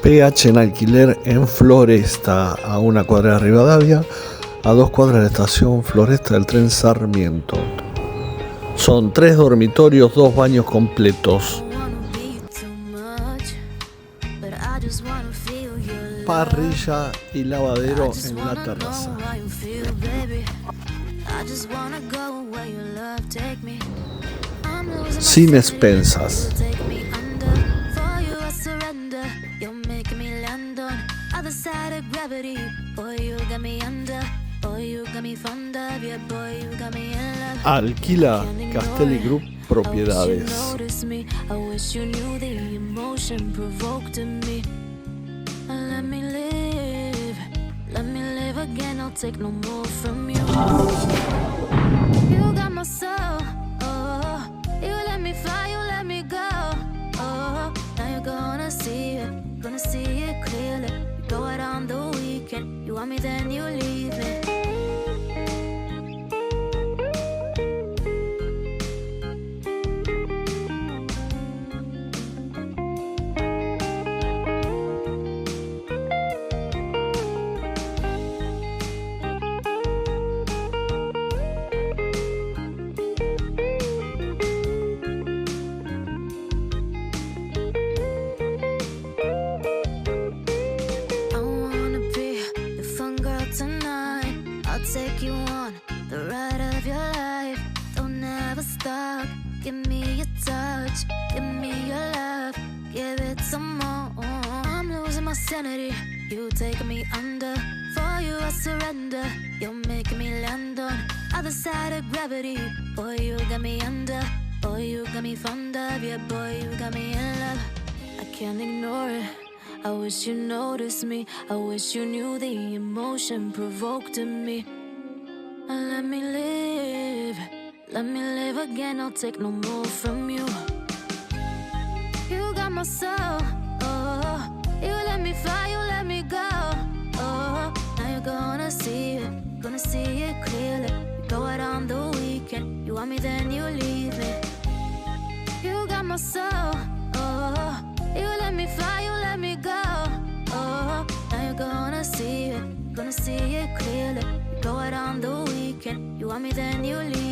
PH en alquiler en Floresta, a 1 cuadra de Rivadavia, a 2 cuadras de la estación Floresta del tren Sarmiento. Son 3 dormitorios, 2 baños completos. Parrilla y lavadero en la terraza. Sin expensas. Alquila Castelli Group Propiedades. Again, I'll take no more from you. You got my soul, oh. You let me fly, you let me go, oh. Now you're gonna see it clearly. You go out on the weekend, you want me then you leave me. Take you on the ride of your life. Don't ever stop. Give me your touch. Give me your love. Give it some more. I'm losing my sanity. You taking me under. For you I surrender. You're making me land on other side of gravity. Boy, you got me under. Boy, you got me fond of. Yeah, boy, you got me in love. I can't ignore it. I wish you noticed me. I wish you knew the emotion provoked in me. Let me live again, I'll take no more from you. You got my soul, oh. You let me fly, you let me go, oh. Now you're gonna see it clearly. You go out on the weekend, you want me then you leave me. You got my soul, oh. You let me fly, you let me go, oh. Now you're gonna see it clearly. Go out on the weekend, you want me then you leave.